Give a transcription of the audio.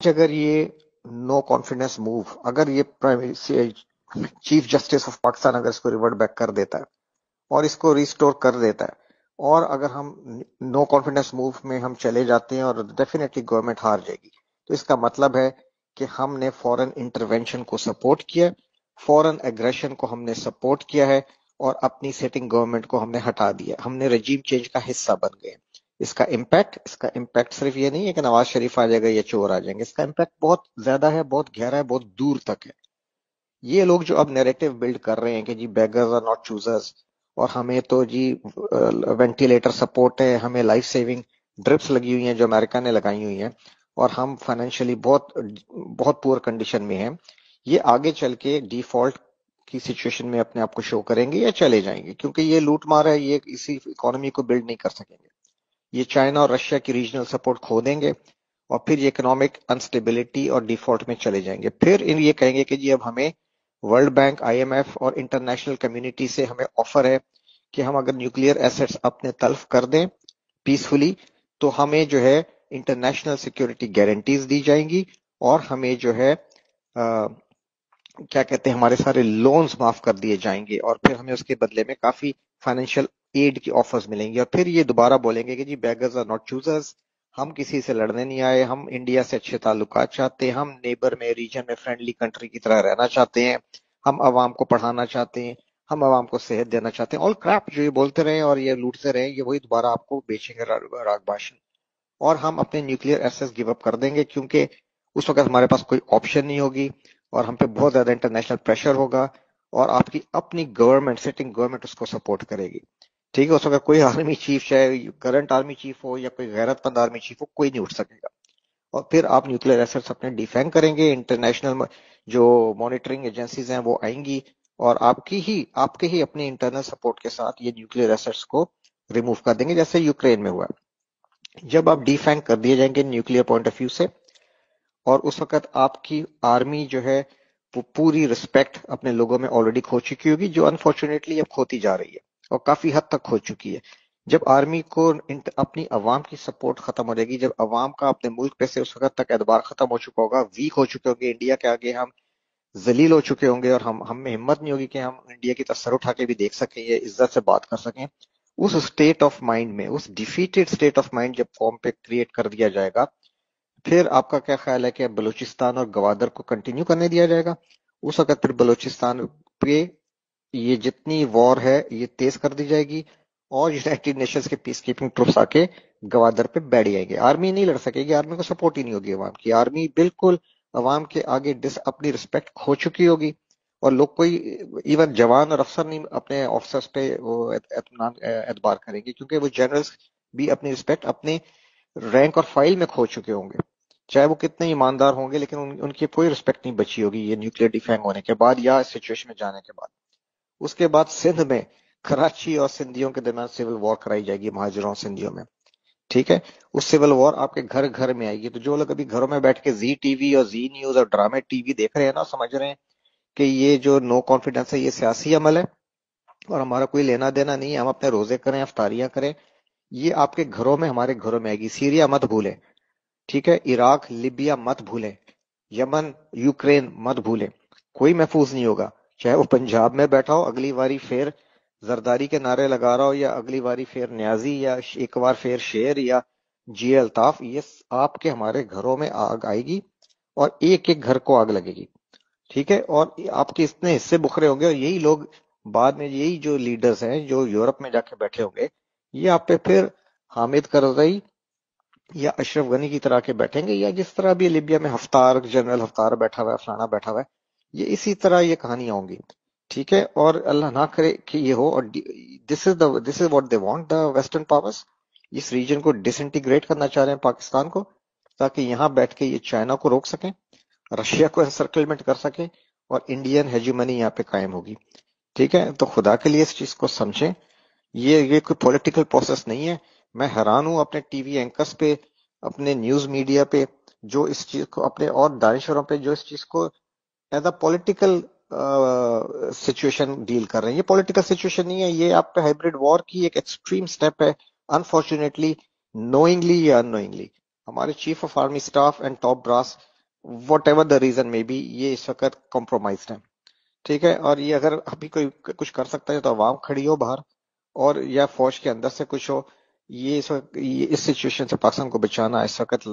اگر یہ no confidence move, اگر یہ چیف جسٹس آف پاکستان اگر اس کو ریورٹ بیک کر دیتا ہے اور اس کو ریسٹور کر دیتا ہے، اور اگر ہم نو کانفیڈنس موو میں ہم چلے جاتے ہیں اور ڈیفینیٹلی گورنمنٹ ہار جائے گی، تو اس کا مطلب ہے کہ ہم نے فورن انٹرونشن کو سپورٹ کیا، فورن ایگریشن کو ہم نے سپورٹ کیا ہے، اور اپنی سیٹنگ گورنمنٹ کو ہم نے ہٹا دیا، ہم نے رجیم چینج کا حصہ بن گئے۔ اس کا امپیکٹ صرف یہ نہیں ہے کہ نواز شریف آ جائے گا یا چور آ جائیں گے، اس کا امپیکٹ بہت زیادہ ہے، بہت گہرا ہے، بہت دور تک ہے۔ یہ لوگ جو اب نیریٹو بلڈ کر رہے ہیں کہ جی بیگرز آر ناٹ چوزرز، اور ہمیں تو جی وینٹیلیٹر سپورٹ ہے، ہمیں لائف سیونگ ڈرپس لگی ہوئی ہیں جو امریکہ نے لگائی ہوئی ہیں، اور ہم فائنینشلی بہت بہت پور کنڈیشن میں ہیں، یہ آگے چل کے ڈیفالٹ کی سچویشن میں اپنے آپ کو شو کریں گے یا چلے جائیں گے، کیونکہ یہ لوٹ مار ہے، یہ اسی اکانومی کو بلڈ نہیں کر سکیں گے۔ یہ چائنا اور رشیا کی ریجنل سپورٹ کھو دیں گے، اور پھر یہ اکنامک انسٹیبلٹی اور ڈیفالٹ میں چلے جائیں گے۔ پھر یہ کہیں گے کہ جی اب ہمیں world bank, I M F اور انٹرنیشنل کمیونٹی سے ہمیں آفر ہے کہ ہم اگر نیوکلیئر ایسٹس اپنے تلف کر دیں پیسفلی، تو ہمیں جو ہے انٹرنیشنل سیکیورٹی گارنٹیز دی جائیں گی، اور ہمیں جو ہے کیا کہتے ہیں ہمارے سارے لونز معاف کر دیے جائیں گے، اور پھر ہمیں اس کے بدلے میں کافی فائنینشیل ایڈ کی آفرز ملیں گی، اور پھر یہ دوبارہ بولیں گے کہ جی بیگرز آر ناٹ چوزرز، ہم کسی سے لڑنے نہیں آئے، ہم انڈیا سے اچھے تعلقات چاہتے ہیں، ہم نیبر میں ریجن میں فرینڈلی کنٹری کی طرح رہنا چاہتے ہیں، ہم عوام کو پڑھانا چاہتے ہیں، ہم عوام کو صحت دینا چاہتے ہیں، آل کراپ جو یہ بولتے رہے اور یہ لوٹتے رہے، یہ وہی دوبارہ آپ کو بیچیں گے راگ باشن۔ اور ہم اپنے نیوکلیئر ایسس گیو اپ کر دیں گے، کیونکہ اس وقت ہمارے پاس کوئی آپشن نہیں ہوگی، اور ہم پہ بہت زیادہ انٹرنیشنل پریشر ہوگا، اور آپ کی اپنی گورنمنٹ، سٹنگ گورنمنٹ اس کو سپورٹ کرے گی۔ ٹھیک ہے، اس وقت کوئی آرمی چیف، چاہے کرنٹ آرمی چیف ہو یا کوئی غیرت مند آرمی چیف ہو، کوئی نہیں اٹھ سکے گا، اور پھر آپ نیوکلیئر ایسٹس اپنے ڈیفینگ کریں گے، انٹرنیشنل جو مانیٹرنگ ایجنسیز ہیں وہ آئیں گی، اور آپ کے ہی اپنے انٹرنل سپورٹ کے ساتھ یہ نیوکلیئر ایسٹس کو ریموو کر دیں گے، جیسے یوکرین میں ہوا۔ جب آپ ڈیفینگ کر دیے جائیں گے نیوکلیئر پوائنٹ آف ویو سے، اور اس وقت آپ کی آرمی جو ہے وہ پوری رسپیکٹ اپنے لوگوں میں آلریڈی کھو چکی ہوگی، جو انفارچونیٹلی اب کھوتی جا رہی ہے اور کافی حد تک کھو چکی ہے۔ جب آرمی کو اپنی عوام کی سپورٹ ختم ہو جائے گی، جب عوام کا اپنے ملک پہ سے اس وقت تک اعتبار ختم ہو چکا ہوگا، ویک ہو چکے ہوں گے، انڈیا کے آگے ہم ذلیل ہو چکے ہوں گے، اور ہم میں ہمت نہیں ہوگی کہ ہم انڈیا کی طرف سر اٹھا کے بھی دیکھ سکیں یا عزت سے بات کر سکیں، اس اسٹیٹ آف مائنڈ میں، اس ڈیفیٹڈ اسٹیٹ آف مائنڈ جب قوم پہ کریٹ کر دیا جائے گا، پھر آپ کا کیا خیال ہے کہ بلوچستان اور گوادر کو کنٹینیو کرنے دیا جائے گا؟ اس وقت پھر بلوچستان پہ یہ جتنی وار ہے یہ تیز کر دی جائے گی، اور یونائٹڈ نیشنز کے پیس کیپنگ ٹروپس آ کے گوادر پہ بیٹھ جائیں گے۔ آرمی نہیں لڑ سکے گی، آرمی کو سپورٹ ہی نہیں ہوگی عوام کی، آرمی بالکل عوام کے آگے اپنی رسپیکٹ کھو چکی ہوگی، اور لوگ کوئی ایون جوان اور افسر نہیں اپنے آفیسرز پہ وہ اعتبار کریں گے، کیونکہ وہ جنرلز بھی اپنی رسپیکٹ اپنے رینک اور فائل میں کھو چکے ہوں گے، چاہے وہ کتنے ایماندار ہوں گے، لیکن ان کی کوئی رسپیکٹ نہیں بچی ہوگی یہ نیوکلیئر ڈیفینگ ہونے کے بعد یا اس سچویشن میں جانے کے بعد۔ اس کے بعد سندھ میں کراچی اور سندھیوں کے درمیان سول وار کرائی جائے گی، مہاجروں اور سندھیوں میں۔ ٹھیک ہے، اس سول وار آپ کے گھر گھر میں آئے گی، تو جو لوگ ابھی گھروں میں بیٹھ کے زی ٹی وی اور زی نیوز اور ڈرامے ٹی وی دیکھ رہے ہیں نا، سمجھ رہے ہیں کہ یہ جو نو کانفیڈنس ہے یہ سیاسی عمل ہے اور ہمارا کوئی لینا دینا نہیں ہے، ہم اپنے روزے کریں، افطاریاں کریں، یہ آپ کے گھروں میں، ہمارے گھروں میں آئے گی۔ سیریا مت بھولیں، ٹھیک ہے، عراق، لیبیا مت بھولیں، یمن، یوکرین مت بھولیں، کوئی محفوظ نہیں ہوگا، چاہے وہ پنجاب میں بیٹھا ہو اگلی باری پھر زرداری کے نعرے لگا رہا ہو، یا اگلی باری پھر نیازی، یا ایک بار پھر شیر، یا جی الطاف، یہ آپ کے ہمارے گھروں میں آگ آئے گی، اور ایک ایک گھر کو آگ لگے گی۔ ٹھیک ہے، اور آپ کے اتنے حصے بکھرے ہوں گے، اور یہی لوگ بعد میں، یہی جو لیڈرز ہیں جو یورپ میں جا کے بیٹھے ہوں گے، یہ آپ پہ پھر حامد کرزئی یا اشرف غنی کی طرح کے بیٹھیں گے، یا جس طرح بھی لیبیا میں ہفتار، جنرل ہفتار بیٹھا ہوا ہے، فلانا بیٹھا ہوا ہے، یہ اسی طرح یہ کہانیاں ہوں گی۔ ٹھیک ہے، اور اللہ نہ کرے کہ یہ ہو، اور this is what they want the western powers, اس ریجن کو ڈس انٹیگریٹ کرنا چاہ رہے ہیں پاکستان کو، تاکہ یہاں بیٹھ کے یہ چائنا کو روک سکیں، رشیا کو انسرکلمنٹ کر سکیں، اور انڈین ہیجیمنی یہاں پہ قائم ہوگی۔ ٹھیک ہے، تو خدا کے لیے اس چیز کو سمجھیں، یہ کوئی پولیٹیکل پروسیس نہیں ہے۔ میں حیران ہوں اپنے ٹی وی اینکرز پہ، اپنے نیوز میڈیا پہ، جو اس چیز کو اپنے، اور دانشوروں پہ جو اس چیز کو as a political situation deal کر رہے ہیں۔ یہ پولیٹیکل سچویشن نہیں ہے، یہ آپ پہ ہائبرڈ وار کی ایک ایکسٹریم سٹیپ ہے، انفارچونیٹلی نوئنگلی یا ان نوئنگلی۔ ہمارے chief of army staff and top brass what ever the reason میں بھی یہ اس وقت کمپرومائزڈ ہے. ٹھیک ہے، اور یہ اگر ابھی کوئی کچھ کر سکتا ہے تو عوام کھڑی ہو باہر، اور یا فوج کے اندر سے کچھ ہو. یہ اس وقت اس سچویشن سے پاکستان کو بچانا اس وقت